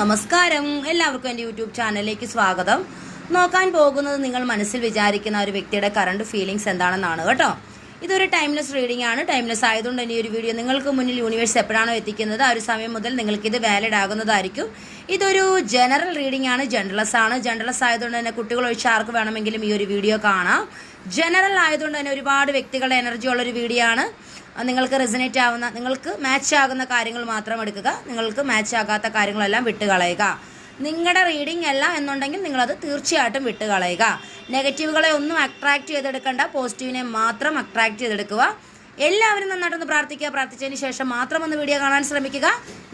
നമസ്കാരം, എല്ലാവർക്കും എൻ്റെ യൂട്യൂബ് ചാനലിലേക്ക് സ്വാഗതം. നോക്കാൻ പോകുന്നത് നിങ്ങൾ മനസ്സിൽ വിചാരിക്കുന്ന ഒരു വ്യക്തിയുടെ കറണ്ട് ഫീലിങ്സ് എന്താണെന്നാണ് കേട്ടോ. ഇതൊരു ടൈംലെസ് റീഡിംഗ് ആണ്. ടൈംലെസ് ആയതുകൊണ്ട് തന്നെ ഈ ഒരു വീഡിയോ നിങ്ങൾക്ക് മുന്നിൽ യൂണിവേഴ്സ് എപ്പോഴാണോ എത്തിക്കുന്നത് ആ ഒരു സമയം മുതൽ നിങ്ങൾക്കിത് വാലിഡ് ആകുന്നതായിരിക്കും. ഇതൊരു ജനറൽ റീഡിംഗ് ആണ്, ജനറൽസ് ആണ്. ജനറൽസ് ആയതുകൊണ്ട് തന്നെ കുട്ടികൾ ഒഴിച്ച് ആർക്ക് വേണമെങ്കിലും ഈ ഒരു വീഡിയോ കാണാം. ജനറൽ ആയതുകൊണ്ട് തന്നെ ഒരുപാട് വ്യക്തികളുടെ എനർജി ഉള്ളൊരു വീഡിയോ ആണ്. നിങ്ങൾക്ക് റെസനേറ്റ് ആവുന്ന, നിങ്ങൾക്ക് മാച്ച് ആകുന്ന കാര്യങ്ങൾ മാത്രം എടുക്കുക. നിങ്ങൾക്ക് മാച്ച് ആകാത്ത കാര്യങ്ങളെല്ലാം വിട്ടുകളയുക. നിങ്ങളുടെ റീഡിംഗ് അല്ല എന്നുണ്ടെങ്കിൽ നിങ്ങളത് തീർച്ചയായിട്ടും വിട്ടുകളയുക. നെഗറ്റീവുകളെ ഒന്നും അട്രാക്ട് ചെയ്തെടുക്കണ്ട, പോസിറ്റീവിനെ മാത്രം അട്രാക്ട് ചെയ്തെടുക്കുക. എല്ലാവരും നന്നായിട്ടൊന്ന് പ്രാർത്ഥിക്കുക. പ്രാർത്ഥിച്ചതിന് ശേഷം മാത്രം ഒന്ന് വീഡിയോ കാണാൻ ശ്രമിക്കുക.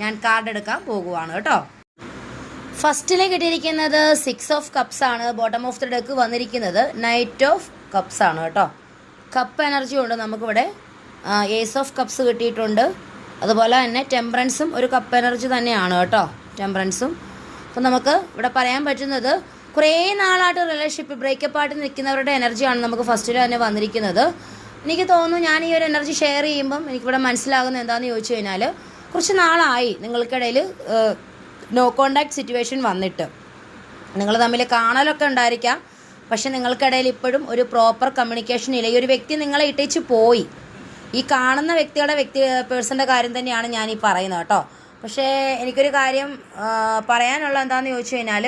ഞാൻ കാർഡ് എടുക്കാൻ പോകുവാണ് കേട്ടോ. ഫസ്റ്റിലെ കിട്ടിയിരിക്കുന്നത് 6 ഓഫ് കപ്സ് ആണ്. ബോട്ടം ഓഫ് ദി ഡെക്ക് വന്നിരിക്കുന്നത് നൈറ്റ് ഓഫ് കപ്സ് ആണ് കേട്ടോ. കപ്പ് എനർജി ഉണ്ട് നമുക്കിവിടെ. ഏസ് ഓഫ് കപ്സ് കിട്ടിയിട്ടുണ്ട്. അതുപോലെ തന്നെ ടെമ്പറൻസും ഒരു കപ്പ് എനർജി തന്നെയാണ് കേട്ടോ, ടെമ്പറൻസും. അപ്പം നമുക്ക് ഇവിടെ പറയാൻ പറ്റുന്നത് കുറേ നാളായിട്ട് റിലേഷൻഷിപ്പ് ബ്രേക്കപ്പ് ആയിട്ട് നിൽക്കുന്നവരുടെ എനർജിയാണ് നമുക്ക് ഫസ്റ്റിൽ തന്നെ വന്നിരിക്കുന്നത്. എനിക്ക് തോന്നുന്നു ഞാൻ ഈ ഒരു എനർജി ഷെയർ ചെയ്യുമ്പം എനിക്കിവിടെ മനസ്സിലാകുന്നത് എന്താണെന്ന് ചോദിച്ചു കഴിഞ്ഞാൽ, കുറച്ച് നാളായി നിങ്ങൾക്കിടയിൽ നോ കോണ്ടാക്ട് സിറ്റുവേഷൻ വന്നിട്ട്. നിങ്ങൾ തമ്മിൽ കാണലൊക്കെ ഉണ്ടായിരിക്കാം, പക്ഷെ നിങ്ങൾക്കിടയിൽ ഇപ്പോഴും ഒരു പ്രോപ്പർ കമ്മ്യൂണിക്കേഷൻ ഇല്ല. ഈ ഒരു വ്യക്തി നിങ്ങളെ ഇട്ടേച്ച് പോയി. ഈ കാണുന്ന പേഴ്സൻ്റെ കാര്യം തന്നെയാണ് ഞാൻ ഈ പറയുന്നത് കേട്ടോ. പക്ഷേ എനിക്കൊരു കാര്യം പറയാനുള്ള എന്താണെന്ന് ചോദിച്ചു കഴിഞ്ഞാൽ,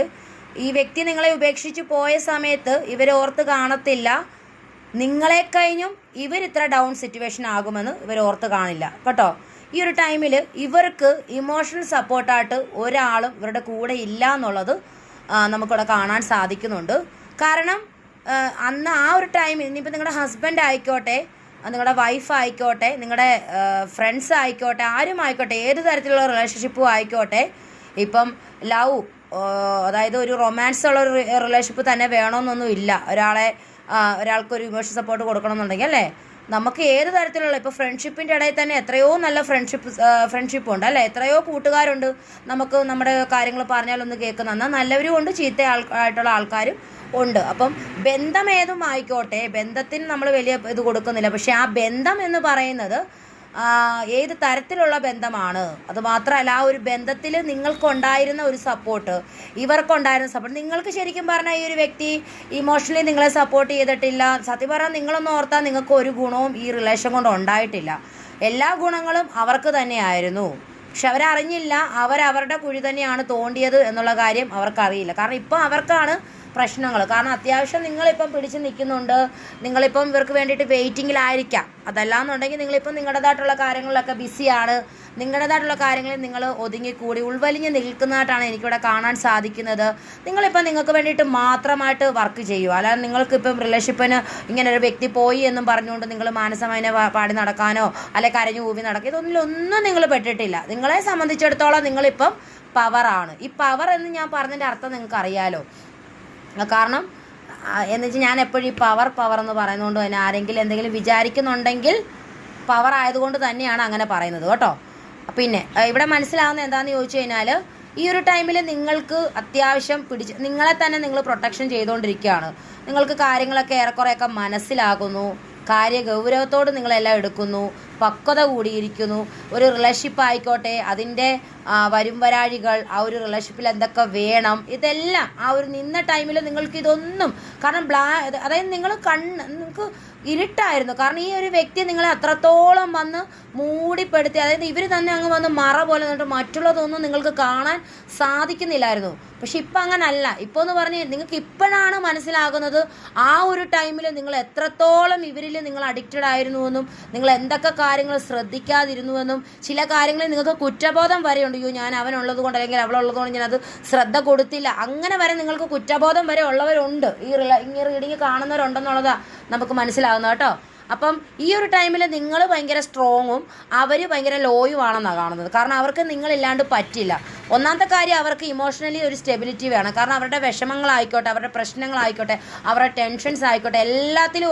ഈ വ്യക്തി നിങ്ങളെ ഉപേക്ഷിച്ച് പോയ സമയത്ത് ഇവരോർത്ത് കാണത്തില്ല നിങ്ങളെ കഴിഞ്ഞും ഇവരിത്ര ഡൗൺ സിറ്റുവേഷൻ ആകുമെന്ന് ഇവരോർത്ത് കാണില്ല കേട്ടോ. ഈ ഒരു ടൈമിൽ ഇവർക്ക് ഇമോഷണൽ സപ്പോർട്ടായിട്ട് ഒരാളും ഇവരുടെ കൂടെ ഇല്ല എന്നുള്ളത് നമുക്കിവിടെ കാണാൻ സാധിക്കുന്നുണ്ട്. കാരണം അന്ന് ആ ഒരു ടൈമിൽ ഇനിയിപ്പോൾ നിങ്ങളുടെ ഹസ്ബൻഡ് ആയിക്കോട്ടെ, നിങ്ങളുടെ വൈഫ് ആയിക്കോട്ടെ, നിങ്ങളുടെ ഫ്രണ്ട്സ് ആയിക്കോട്ടെ, ആരും ആയിക്കോട്ടെ, ഏത് തരത്തിലുള്ള റിലേഷൻഷിപ്പും ആയിക്കോട്ടെ, ഇപ്പം ലവ്, അതായത് ഒരു റൊമാൻസ് ഉള്ള ഒരു റിലേഷൻഷിപ്പ് തന്നെ വേണമെന്നൊന്നും ഇല്ല. ഒരാൾക്കൊരു ഇമോഷണൽ സപ്പോർട്ട് കൊടുക്കണമെന്നുണ്ടെങ്കിൽ അല്ലേ, നമുക്ക് ഏത് തരത്തിലുള്ള, ഇപ്പോൾ ഫ്രണ്ട്ഷിപ്പിൻ്റെ ഇടയിൽ തന്നെ എത്രയോ നല്ല ഫ്രണ്ട്ഷിപ്പ് ഉണ്ട് അല്ലേ, എത്രയോ കൂട്ടുകാരുണ്ട്. നമുക്ക് നമ്മുടെ കാര്യങ്ങൾ പറഞ്ഞാലൊന്ന് കേൾക്കുന്ന, എന്നാൽ നല്ലവരും ഉണ്ട്, ചീത്ത ആയിട്ടുള്ള ആൾക്കാരും ഉണ്ട്. അപ്പം ബന്ധം ഏതും ആയിക്കോട്ടെ, ബന്ധത്തിന് നമ്മൾ വലിയ ഇത് കൊടുക്കുന്നില്ല. പക്ഷെ ആ ബന്ധം എന്ന് പറയുന്നത് ഏത് തരത്തിലുള്ള ബന്ധമാണ്, അത് മാത്രമല്ല ആ ഒരു ബന്ധത്തിൽ നിങ്ങൾക്കുണ്ടായിരുന്ന ഒരു സപ്പോർട്ട്, ഇവർക്കുണ്ടായിരുന്ന സപ്പോർട്ട്. നിങ്ങൾക്ക് ശരിക്കും പറഞ്ഞാൽ ഈ ഒരു വ്യക്തി ഇമോഷണലി നിങ്ങളെ സപ്പോർട്ട് ചെയ്തിട്ടില്ല. സത്യം പറഞ്ഞാൽ നിങ്ങളൊന്നും ഓർത്താൽ നിങ്ങൾക്ക് ഒരു ഗുണവും ഈ റിലേഷൻ കൊണ്ട് ഉണ്ടായിട്ടില്ല. എല്ലാ ഗുണങ്ങളും അവർക്ക് തന്നെയായിരുന്നു. പക്ഷെ അവരറിഞ്ഞില്ല, അവരവരുടെ കുഴി തന്നെയാണ് തോണ്ടിയത് എന്നുള്ള കാര്യം അവർക്കറിയില്ല. കാരണം ഇപ്പം അവർക്കാണ് പ്രശ്നങ്ങൾ. കാരണം അത്യാവശ്യം നിങ്ങളിപ്പം പിടിച്ച് നിൽക്കുന്നുണ്ട്, നിങ്ങളിപ്പം ഇവർക്ക് വേണ്ടിയിട്ട് വെയിറ്റിങ്ങിലായിരിക്കാം. അതല്ലാന്നുണ്ടെങ്കിൽ നിങ്ങളിപ്പം നിങ്ങളുടേതായിട്ടുള്ള കാര്യങ്ങളിലൊക്കെ ബിസിയാണ്. നിങ്ങളുടേതായിട്ടുള്ള കാര്യങ്ങളിൽ നിങ്ങൾ ഒതുങ്ങിക്കൂടി ഉൾവലിഞ്ഞ് നിൽക്കുന്നതായിട്ടാണ് എനിക്കിവിടെ കാണാൻ സാധിക്കുന്നത്. നിങ്ങളിപ്പം നിങ്ങൾക്ക് വേണ്ടിയിട്ട് മാത്രമായിട്ട് വർക്ക് ചെയ്യുക. അല്ലാതെ നിങ്ങൾക്കിപ്പം റിലേഷൻഷിപ്പിന് ഇങ്ങനെ ഒരു വ്യക്തി പോയി എന്നും പറഞ്ഞുകൊണ്ട് നിങ്ങൾ മാനസമായനെ പാടി നടക്കാനോ അല്ലെ കരഞ്ഞു കൂവി നടക്കുക, ഇതൊന്നിലൊന്നും നിങ്ങൾ പെട്ടിട്ടില്ല. നിങ്ങളെ സംബന്ധിച്ചിടത്തോളം നിങ്ങളിപ്പം പവറാണ്. ഈ പവർ എന്ന് ഞാൻ പറഞ്ഞതിൻ്റെ അർത്ഥം നിങ്ങൾക്ക് അറിയാലോ. കാരണം എന്ന് വെച്ചാൽ ഞാൻ എപ്പോഴും ഈ പവർ എന്ന് പറയുന്നതുകൊണ്ട് തന്നെ ആരെങ്കിലും എന്തെങ്കിലും വിചാരിക്കുന്നുണ്ടെങ്കിൽ പവർ ആയതുകൊണ്ട് തന്നെയാണ് അങ്ങനെ പറയുന്നത് കേട്ടോ. പിന്നെ ഇവിടെ മനസ്സിലാവുന്നത് എന്താണെന്ന് ചോദിച്ചു കഴിഞ്ഞാൽ, ഈ ഒരു ടൈമിൽ നിങ്ങൾക്ക് അത്യാവശ്യം നിങ്ങളെ തന്നെ നിങ്ങൾ പ്രൊട്ടക്ഷൻ ചെയ്തുകൊണ്ടിരിക്കുകയാണ്. നിങ്ങൾക്ക് കാര്യങ്ങളൊക്കെ ഏറെക്കുറെയൊക്കെ മനസ്സിലാകുന്നു, കാര്യഗൗരവത്തോട് നിങ്ങളെല്ലാം എടുക്കുന്നു, പക്വത കൂടിയിരിക്കുന്നു. ഒരു റിലേഷൻഷിപ്പ് ആയിക്കോട്ടെ, അതിൻ്റെ വരും വരാഴികൾ, ആ ഒരു റിലേഷൻഷിപ്പിൽ എന്തൊക്കെ വേണം, ഇതെല്ലാം ആ ഒരു നിന്ന ടൈമിൽ നിങ്ങൾക്ക് ഇതൊന്നും, കാരണം അതായത് നിങ്ങൾക്ക് ഇരുട്ടായിരുന്നു. കാരണം ഈ ഒരു വ്യക്തി നിങ്ങളെ അത്രത്തോളം വന്ന് മൂടിപ്പെടുത്തി, അതായത് ഇവർ തന്നെ അങ്ങ് വന്ന് മറ പോലെ നിന്നിട്ട് മറ്റുള്ളതൊന്നും നിങ്ങൾക്ക് കാണാൻ സാധിക്കുന്നില്ലായിരുന്നു. പക്ഷെ ഇപ്പം അങ്ങനല്ല. ഇപ്പോൾ എന്ന് പറഞ്ഞ് നിങ്ങൾക്ക് ഇപ്പോഴാണ് മനസ്സിലാകുന്നത് ആ ഒരു ടൈമിൽ നിങ്ങൾ എത്രത്തോളം ഇവരിൽ നിങ്ങൾ അഡിക്റ്റഡ് ആയിരുന്നുവെന്നും നിങ്ങൾ എന്തൊക്കെ കാര്യങ്ങൾ ശ്രദ്ധിക്കാതിരുന്നുവെന്നും ചില കാര്യങ്ങളിൽ നിങ്ങൾക്ക് കുറ്റബോധം വരെയുണ്ട്. അയ്യോ, ഞാൻ അവനുള്ളത് കൊണ്ട് അല്ലെങ്കിൽ അവളുള്ളത് കൊണ്ട് ഞാനത് ശ്രദ്ധ കൊടുത്തില്ല, അങ്ങനെ വരെ നിങ്ങൾക്ക് കുറ്റബോധം വരെ ഉള്ളവരുണ്ട്. ഈ റീഡിങ് കാണുന്നവരുണ്ടെന്നുള്ളതാണ് നമുക്ക് മനസ്സിലാകുന്നത് കേട്ടോ. അപ്പം ഈ ഒരു ടൈമിൽ നിങ്ങൾ ഭയങ്കര സ്ട്രോങ്ങും അവർ ഭയങ്കര ലോയും ആണെന്നാണ് കാണുന്നത്. കാരണം അവർക്ക് നിങ്ങളില്ലാണ്ട് പറ്റില്ല. ഒന്നാമത്തെ കാര്യം, അവർക്ക് ഇമോഷണലി ഒരു സ്റ്റെബിലിറ്റി വേണം. കാരണം അവരുടെ വിഷമങ്ങളായിക്കോട്ടെ, അവരുടെ പ്രശ്നങ്ങളായിക്കോട്ടെ, അവരുടെ ടെൻഷൻസ് ആയിക്കോട്ടെ, എല്ലാത്തിലും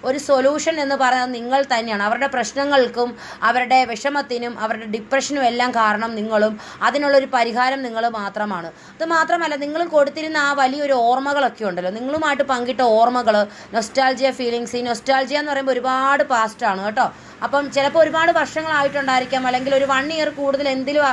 ഒരു സൊല്യൂഷൻ എന്ന് പറയുന്നത് നിങ്ങൾ തന്നെയാണ്. അവരുടെ പ്രശ്നങ്ങൾക്കും അവരുടെ വിഷമത്തിനും അവരുടെ ഡിപ്രഷനും എല്ലാം കാരണം നിങ്ങളും, അതിനുള്ളൊരു പരിഹാരം നിങ്ങൾ മാത്രമാണ്. അത് മാത്രമല്ല, നിങ്ങൾ കൊടുത്തിരുന്ന ആ വലിയൊരു ഓർമ്മകളൊക്കെ ഉണ്ടല്ലോ, നിങ്ങളുമായിട്ട് പങ്കിട്ട ഓർമ്മകൾ, നൊസ്റ്റാൾജിയ ഫീലിങ്സ്. ഈ നൊസ്റ്റാൾജിയ എന്ന് പറയുമ്പോൾ ഒരുപാട് പാസ്റ്റാണ് കേട്ടോ. അപ്പം ചിലപ്പോൾ ഒരുപാട് വർഷങ്ങളായിട്ടുണ്ടായിരിക്കാം, അല്ലെങ്കിൽ ഒരു 1 ഇയർ കൂടുതൽ എന്തിലും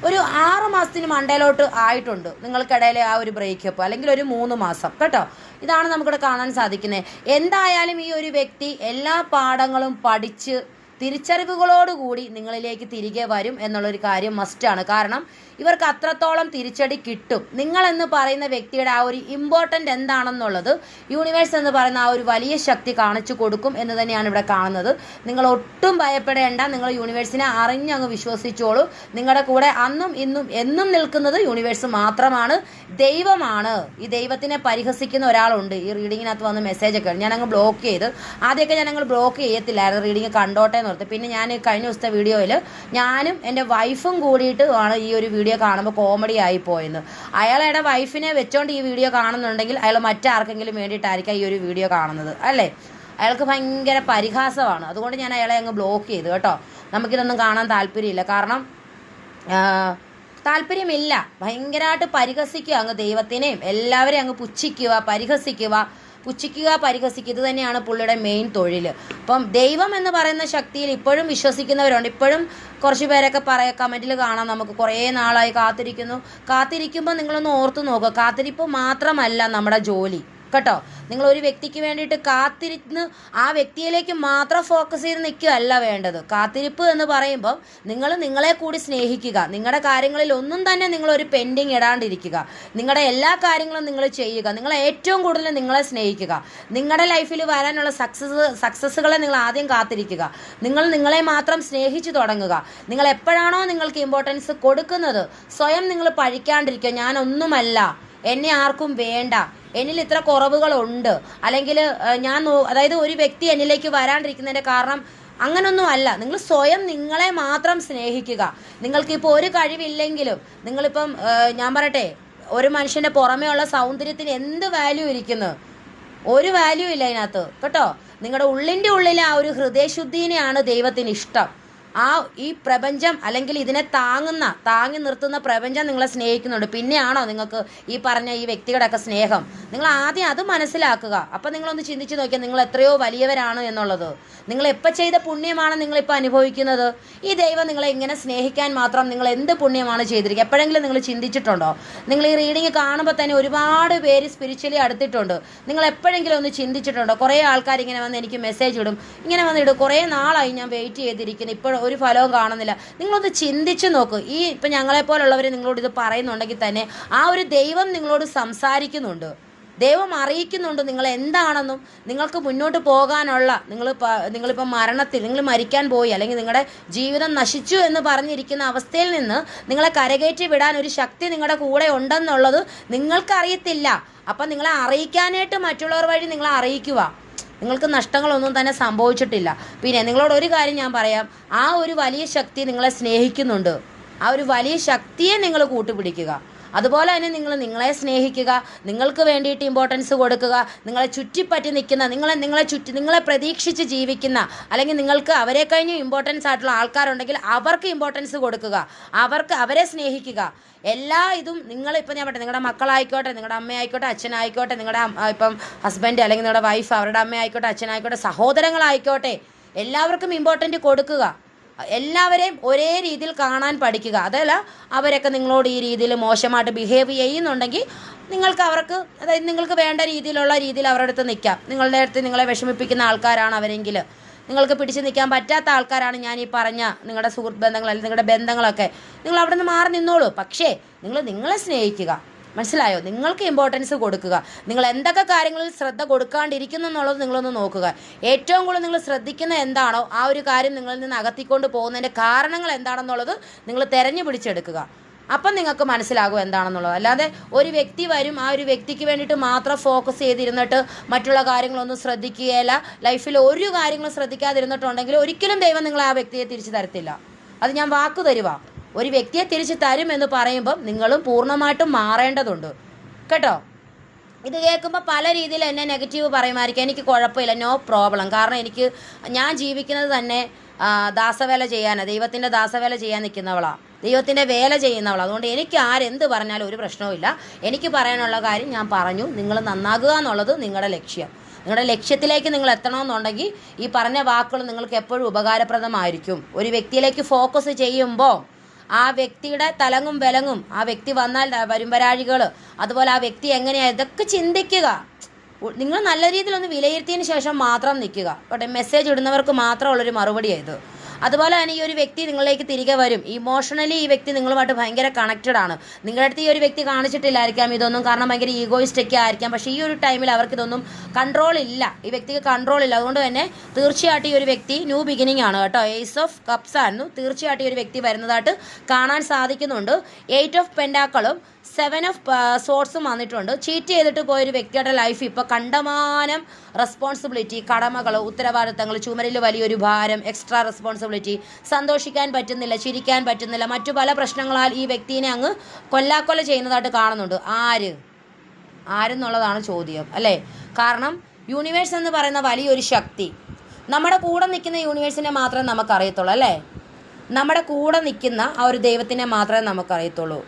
ഒരു 6 മാസത്തിന് മണ്ടയിലോട്ട് ആയിട്ടുണ്ട് നിങ്ങൾക്കിടയിൽ ആ ഒരു ബ്രേക്കപ്പ്, അല്ലെങ്കിൽ ഒരു 3 മാസം കേട്ടോ. ഇതാണ് നമുക്കിവിടെ കാണാൻ സാധിക്കുന്നത്. എന്തായാലും ഈ ഒരു വ്യക്തി എല്ലാ പാഠങ്ങളും പഠിച്ച് തിരിച്ചറിവുകളോടുകൂടി നിങ്ങളിലേക്ക് തിരികെ വരും എന്നുള്ളൊരു കാര്യം മസ്റ്റാണ്. കാരണം ഇവർക്ക് അത്രത്തോളം തിരിച്ചടി കിട്ടും. നിങ്ങളെന്ന് പറയുന്ന വ്യക്തിയുടെ ആ ഒരു ഇമ്പോർട്ടൻ്റ് എന്താണെന്നുള്ളത് യൂണിവേഴ്സ് എന്ന് പറയുന്ന ആ ഒരു വലിയ ശക്തി കാണിച്ചു കൊടുക്കും എന്ന് തന്നെയാണ് ഇവിടെ കാണുന്നത്. നിങ്ങൾ ഒട്ടും ഭയപ്പെടേണ്ട. നിങ്ങൾ യൂണിവേഴ്സിനെ അറിഞ്ഞങ്ങ് വിശ്വസിച്ചോളൂ. നിങ്ങളുടെ കൂടെ അന്നും ഇന്നും എന്നും നിൽക്കുന്നത് യൂണിവേഴ്സ് മാത്രമാണ്, ദൈവമാണ്. ഈ ദൈവത്തിനെ പരിഹസിക്കുന്ന ഒരാളുണ്ട് ഈ റീഡിങ്ങിനകത്ത് വന്ന് മെസ്സേജൊക്കെ ഞാനങ്ങ് ബ്ലോക്ക് ചെയ്ത്. ആദ്യമൊക്കെ ഞാനങ്ങൾ ബ്ലോക്ക് ചെയ്യത്തില്ലായിരുന്നു, റീഡിങ് കണ്ടോട്ടെ എന്ന് ഓർത്ത്. പിന്നെ ഞാൻ കഴിഞ്ഞ ദിവസത്തെ വീഡിയോയിൽ ഞാനും എൻ്റെ വൈഫും കൂടിയിട്ട് ആണ് ഈ ഒരു വീഡിയോ കാണുമ്പോൾ കോമഡി ആയി പോയെന്ന്. അയാളുടെ വൈഫിനെ വെച്ചോണ്ട് ഈ വീഡിയോ കാണുന്നുണ്ടെങ്കിൽ അയാൾ മറ്റാർക്കെങ്കിലും വേണ്ടിയിട്ടായിരിക്കാം ഈ ഒരു വീഡിയോ കാണുന്നത്, അല്ലേ? അയാൾക്ക് ഭയങ്കര പരിഹാസമാണ്. അതുകൊണ്ട് ഞാൻ അയാളെ അങ്ങ് ബ്ലോക്ക് ചെയ്തു കേട്ടോ. നമുക്കിതൊന്നും കാണാൻ താല്പര്യമില്ല. കാരണം താല്പര്യമില്ല. ഭയങ്കരമായിട്ട് പരിഹസിക്കുക, അങ്ങ് ദൈവത്തിനെയും എല്ലാവരെയും അങ്ങ് പുച്ഛിക്കുക, പരിഹസിക്കുക. ഇത് തന്നെയാണ് പുള്ളിയുടെ മെയിൻ തൊഴിൽ. അപ്പം ദൈവം എന്ന് പറയുന്ന ശക്തിയിൽ ഇപ്പോഴും വിശ്വസിക്കുന്നവരുണ്ട്. ഇപ്പോഴും കുറച്ച് പേരൊക്കെ കമൻറ്റിൽ കാണാം, നമുക്ക് കുറേ നാളായി കാത്തിരിക്കുമ്പോൾ നിങ്ങളൊന്ന് ഓർത്തു നോക്കുക. കാത്തിരിപ്പ് മാത്രമല്ല നമ്മുടെ ജോലി കേട്ടോ. നിങ്ങൾ ഒരു വ്യക്തിക്ക് വേണ്ടിയിട്ട് കാത്തിരുന്ന് ആ വ്യക്തിയിലേക്ക് മാത്രം ഫോക്കസ് ചെയ്ത് നിൽക്കുകയല്ല വേണ്ടത്. കാത്തിരിപ്പ് എന്ന് പറയുമ്പോൾ നിങ്ങൾ നിങ്ങളെ കൂടി സ്നേഹിക്കുക. നിങ്ങളുടെ കാര്യങ്ങളിൽ ഒന്നും തന്നെ നിങ്ങളൊരു പെൻഡിങ് ഇടാണ്ടിരിക്കുക. നിങ്ങളുടെ എല്ലാ കാര്യങ്ങളും നിങ്ങൾ ചെയ്യുക. നിങ്ങൾ ഏറ്റവും കൂടുതൽ നിങ്ങളെ സ്നേഹിക്കുക. നിങ്ങളുടെ ലൈഫിൽ വരാനുള്ള സക്സസ്സുകളെ നിങ്ങൾ ആദ്യം കാത്തിരിക്കുക. നിങ്ങൾ നിങ്ങളെ മാത്രം സ്നേഹിച്ചു തുടങ്ങുക. നിങ്ങൾ എപ്പോഴാണോ നിങ്ങൾക്ക് ഇമ്പോർട്ടൻസ് കൊടുക്കുന്നത് സ്വയം നിങ്ങൾ പഴിക്കാണ്ടിരിക്കുക. ഞാനൊന്നുമല്ല, എന്നെ ആർക്കും വേണ്ട, എന്നിൽ ഇത്ര കുറവുകളുണ്ട്, അല്ലെങ്കിൽ അതായത് ഒരു വ്യക്തി എന്നിലേക്ക് വരാണ്ടിരിക്കുന്നതിൻ്റെ കാരണം അങ്ങനൊന്നും അല്ല. നിങ്ങൾ സ്വയം നിങ്ങളെ മാത്രം സ്നേഹിക്കുക. നിങ്ങൾക്കിപ്പോൾ ഒരു കഴിവില്ലെങ്കിലും നിങ്ങളിപ്പം ഞാൻ പറയട്ടെ, ഒരു മനുഷ്യൻ്റെ പുറമേ ഉള്ള സൗന്ദര്യത്തിന് എന്ത് വാല്യൂ ഇരിക്കുന്നു? ഒരു വാല്യൂ ഇല്ല അതിനകത്ത് കേട്ടോ. നിങ്ങളുടെ ഉള്ളിലെ ആ ഒരു ഹൃദയശുദ്ധിനെയാണ് ദൈവത്തിന് ഇഷ്ടം. ഈ പ്രപഞ്ചം അല്ലെങ്കിൽ ഇതിനെ താങ്ങി നിർത്തുന്ന പ്രപഞ്ചം നിങ്ങളെ സ്നേഹിക്കുന്നുണ്ട്. പിന്നെയാണോ നിങ്ങൾക്ക് ഈ പറഞ്ഞ ഈ വ്യക്തികളുടെയൊക്കെ സ്നേഹം? നിങ്ങൾ ആദ്യം അത് മനസ്സിലാക്കുക. അപ്പം നിങ്ങളൊന്ന് ചിന്തിച്ച് നോക്കിയാൽ നിങ്ങൾ എത്രയോ വലിയവരാണ് എന്നുള്ളത്. നിങ്ങൾ എപ്പോൾ ചെയ്ത പുണ്യമാണ് നിങ്ങളിപ്പോൾ അനുഭവിക്കുന്നത്? ഈ ദൈവം നിങ്ങളെ ഇങ്ങനെ സ്നേഹിക്കാൻ മാത്രം നിങ്ങൾ എന്ത് പുണ്യമാണ് ചെയ്തിരിക്കുക? എപ്പോഴെങ്കിലും നിങ്ങൾ ചിന്തിച്ചിട്ടുണ്ടോ? നിങ്ങൾ ഈ റീഡിങ് കാണുമ്പോൾ തന്നെ ഒരുപാട് പേര് സ്പിരിച്വലി അടുത്തിട്ടുണ്ട്. നിങ്ങൾ എപ്പോഴെങ്കിലും ഒന്ന് ചിന്തിച്ചിട്ടുണ്ടോ? കുറേ ആൾക്കാർ ഇങ്ങനെ വന്ന് എനിക്ക് മെസ്സേജ് ഇടും, ഇങ്ങനെ വന്നിടും, കുറേ നാളായി ഞാൻ വെയിറ്റ് ചെയ്തിരിക്കുന്നു, ഇപ്പോൾ ഒരു ഫലവും കാണുന്നില്ല. നിങ്ങളൊന്ന് ചിന്തിച്ച് നോക്ക്. ഇപ്പം ഞങ്ങളെപ്പോലുള്ളവർ നിങ്ങളോട് ഇത് പറയുന്നുണ്ടെങ്കിൽ തന്നെ ആ ഒരു ദൈവം നിങ്ങളോട് സംസാരിക്കുന്നുണ്ട്. ദൈവം അറിയിക്കുന്നുണ്ട് നിങ്ങൾ എന്താണെന്നും നിങ്ങൾക്ക് മുന്നോട്ട് പോകാനുള്ള നിങ്ങളിപ്പം നിങ്ങൾ മരിക്കാൻ പോയി, അല്ലെങ്കിൽ നിങ്ങളുടെ ജീവിതം നശിച്ചു എന്ന് പറഞ്ഞിരിക്കുന്ന അവസ്ഥയിൽ നിന്ന് നിങ്ങളെ കരകയറ്റി വിടാൻ ഒരു ശക്തി നിങ്ങളുടെ കൂടെ ഉണ്ടെന്നുള്ളത് നിങ്ങൾക്കറിയത്തില്ല. അപ്പം നിങ്ങളെ അറിയിക്കാനായിട്ട് മറ്റുള്ളവർ വഴി നിങ്ങളെ അറിയിക്കുക. നിങ്ങൾക്ക് നഷ്ടങ്ങളൊന്നും തന്നെ സംഭവിച്ചിട്ടില്ല. പിന്നെ നിങ്ങളോട് ഒരു കാര്യം ഞാൻ പറയാം, ആ ഒരു വലിയ ശക്തി നിങ്ങളെ സ്നേഹിക്കുന്നുണ്ട്. ആ ഒരു വലിയ ശക്തിയെ നിങ്ങൾ കൂട്ടുപിടിക്കുക. അതുപോലെ തന്നെ നിങ്ങളെ സ്നേഹിക്കുക, നിങ്ങൾക്ക് വേണ്ടിയിട്ട് ഇമ്പോർട്ടൻസ് കൊടുക്കുക. നിങ്ങളെ ചുറ്റിപ്പറ്റി നിൽക്കുന്ന, നിങ്ങളെ പ്രതീക്ഷിച്ച് ജീവിക്കുന്ന, അല്ലെങ്കിൽ നിങ്ങൾക്ക് അവരെ കഴിഞ്ഞ് ഇമ്പോർട്ടൻസ് ആയിട്ടുള്ള ആൾക്കാരുണ്ടെങ്കിൽ അവർക്ക് ഇമ്പോർട്ടൻസ് കൊടുക്കുക. അവരെ സ്നേഹിക്കുക. എല്ലാ ഇതും നിങ്ങളിപ്പോൾ ഞാൻ പറയട്ടെ, നിങ്ങളുടെ മക്കളായിക്കോട്ടെ, നിങ്ങളുടെ അമ്മയായിക്കോട്ടെ, അച്ഛനായിക്കോട്ടെ, നിങ്ങളുടെ ഇപ്പം ഹസ്ബൻഡ് അല്ലെങ്കിൽ നിങ്ങളുടെ വൈഫ്, അവരുടെ അമ്മയായിക്കോട്ടെ, അച്ഛനായിക്കോട്ടെ, സഹോദരങ്ങളായിക്കോട്ടെ, എല്ലാവർക്കും ഇമ്പോർട്ടൻ്റ് കൊടുക്കുക. എല്ലാവരെയും ഒരേ രീതിയിൽ കാണാൻ പഠിക്കുക. അതല്ല അവരൊക്കെ നിങ്ങളോട് ഈ രീതിയിൽ മോശമായിട്ട് ബിഹേവ് ചെയ്യുന്നുണ്ടെങ്കിൽ അതായത് നിങ്ങൾക്ക് വേണ്ട രീതിയിൽ അവരുടെ അടുത്ത് നിൽക്കാം. നിങ്ങളുടെ അടുത്ത് നിങ്ങളെ വിഷമിപ്പിക്കുന്ന ആൾക്കാരാണ് അവരെങ്കിൽ, നിങ്ങൾക്ക് പിടിച്ചു നിൽക്കാൻ പറ്റാത്ത ആൾക്കാരാണ് ഞാൻ ഈ പറഞ്ഞ നിങ്ങളുടെ സുഹൃത്ത് ബന്ധങ്ങൾ അല്ലെങ്കിൽ നിങ്ങളുടെ ബന്ധങ്ങളൊക്കെ, നിങ്ങൾ അവിടെ നിന്ന് മാറി നിന്നോളൂ. പക്ഷേ നിങ്ങളെ സ്നേഹിക്കുക. മനസ്സിലായോ? നിങ്ങൾക്ക് ഇമ്പോർട്ടൻസ് കൊടുക്കുക. നിങ്ങൾ എന്തൊക്കെ കാര്യങ്ങളിൽ ശ്രദ്ധ കൊടുക്കാണ്ടിരിക്കുന്നു എന്നുള്ളത് നിങ്ങളൊന്ന് നോക്കുക. ഏറ്റവും കൂടുതൽ നിങ്ങൾ ശ്രദ്ധിക്കുന്ന എന്താണോ ആ ഒരു കാര്യം നിങ്ങളിൽ നിന്ന് അകത്തിക്കൊണ്ട് പോകുന്നതിൻ്റെ കാരണങ്ങൾ എന്താണെന്നുള്ളത് നിങ്ങൾ തിരഞ്ഞു പിടിച്ചെടുക്കുക. അപ്പം നിങ്ങൾക്ക് മനസ്സിലാകും എന്താണെന്നുള്ളത്. അല്ലാതെ ഒരു വ്യക്തി വരും, ആ ഒരു വ്യക്തിക്ക് വേണ്ടിയിട്ട് മാത്രം ഫോക്കസ് ചെയ്തിരുന്നിട്ട് മറ്റുള്ള കാര്യങ്ങളൊന്നും ശ്രദ്ധിക്കുകയില്ല, ലൈഫിൽ ഒരു കാര്യങ്ങളും ശ്രദ്ധിക്കാതിരുന്നിട്ടുണ്ടെങ്കിൽ ഒരിക്കലും ദൈവം നിങ്ങളെ ആ വ്യക്തിയെ തിരിച്ചു തരത്തില്ല. അത് ഞാൻ വാക്ക് തരുക. ഒരു വ്യക്തിയെ തിരിച്ചു തരും എന്ന് പറയുമ്പം നിങ്ങളും പൂർണ്ണമായിട്ടും മാറേണ്ടതുണ്ട് കേട്ടോ. ഇത് കേൾക്കുമ്പോൾ പല രീതിയിൽ എന്നെ നെഗറ്റീവ് പറയുമായിരിക്കും. എനിക്ക് കുഴപ്പമില്ല, നോ പ്രോബ്ലം. കാരണം ഞാൻ ജീവിക്കുന്നത് തന്നെ ദാസവേല ചെയ്യാനാണ്, ദൈവത്തിൻ്റെ ദാസവേല ചെയ്യാൻ നിൽക്കുന്നവളാണ്, ദൈവത്തിൻ്റെ വേല ചെയ്യുന്നവളാണ്. അതുകൊണ്ട് എനിക്ക് ആരെന്ത് പറഞ്ഞാലും ഒരു പ്രശ്നവുമില്ല. എനിക്ക് പറയാനുള്ള കാര്യം ഞാൻ പറഞ്ഞു. നിങ്ങൾ നന്നാകുക എന്നുള്ളത് നിങ്ങളുടെ ലക്ഷ്യം. നിങ്ങളുടെ ലക്ഷ്യത്തിലേക്ക് നിങ്ങൾ എത്തണമെന്നുണ്ടെങ്കിൽ ഈ പറഞ്ഞ വാക്കുകൾ നിങ്ങൾക്ക് എപ്പോഴും ഉപകാരപ്രദമായിരിക്കും. ഒരു വ്യക്തിയിലേക്ക് ഫോക്കസ് ചെയ്യുമ്പോൾ ആ വ്യക്തിയുടെ തലങ്ങും വിലങ്ങും, ആ വ്യക്തി വന്നാൽ വരുംവരാഴികൾ, അതുപോലെ ആ വ്യക്തി എങ്ങനെയാണ്, ഇതൊക്കെ ചിന്തിക്കുക. നിങ്ങൾ നല്ല രീതിയിലൊന്ന് വിലയിരുത്തിയതിന് ശേഷം മാത്രം നിൽക്കുക. പക്ഷേ മെസ്സേജ് ഇടുന്നവർക്ക് മാത്രമുള്ളൊരു മറുപടിയായത്. അതുപോലെ തന്നെ ഈ ഒരു വ്യക്തി നിങ്ങളിലേക്ക് തിരികെ വരും. ഇമോഷണലി ഈ വ്യക്തി നിങ്ങളുമായിട്ട് ഭയങ്കര കണക്റ്റഡ് ആണ്. നിങ്ങളുടെ അടുത്ത് ഈ ഒരു വ്യക്തി കാണിച്ചിട്ടില്ലായിരിക്കാം ഇതൊന്നും, കാരണം ഭയങ്കര ഈഗോയിസ്റ്റൊക്കെ ആയിരിക്കാം. പക്ഷേ ഈ ഒരു ടൈമിൽ അവർക്ക് ഇതൊന്നും കൺട്രോൾ ഇല്ല, ഈ വ്യക്തിക്ക് കൺട്രോൾ ഇല്ല. അതുകൊണ്ട് തന്നെ തീർച്ചയായിട്ടും ഈ ഒരു വ്യക്തി ന്യൂ ബിഗിനിങ് ആണ് കേട്ടോ. ഏസ് ഓഫ് കപ്സ് ആയിരുന്നു. തീർച്ചയായിട്ടും ഈ ഒരു വ്യക്തി വരുന്നതായിട്ട് കാണാൻ സാധിക്കുന്നുണ്ട്. 8 ഓഫ് പെൻഡാക്കളും 7 ഓഫ് സോർട്സും വന്നിട്ടുണ്ട്. ചീറ്റ് ചെയ്തിട്ട് പോയൊരു വ്യക്തിയുടെ ലൈഫ് ഇപ്പോൾ കണ്ടമാനം റെസ്പോൺസിബിലിറ്റി, കടമകൾ, ഉത്തരവാദിത്തങ്ങൾ, ചുമരിൽ വലിയൊരു ഭാരം, എക്സ്ട്രാ റെസ്പോൺസിബിലിറ്റി, സന്തോഷിക്കാൻ പറ്റുന്നില്ല, ചിരിക്കാൻ പറ്റുന്നില്ല, മറ്റു പല പ്രശ്നങ്ങളാൽ ഈ വ്യക്തിനെ അങ്ങ് കൊല്ലാക്കൊല ചെയ്യുന്നതായിട്ട് കാണുന്നുണ്ട്. ആരെന്നുള്ളതാണ് ചോദ്യം അല്ലേ? കാരണം യൂണിവേഴ്സ് എന്ന് പറയുന്ന വലിയൊരു ശക്തി, നമ്മുടെ കൂടെ നിൽക്കുന്ന യൂണിവേഴ്സിനെ മാത്രമേ നമുക്കറിയത്തുള്ളൂ അല്ലേ? നമ്മുടെ കൂടെ നിൽക്കുന്ന ആ ഒരു ദൈവത്തിനെ മാത്രമേ നമുക്കറിയത്തുള്ളൂ.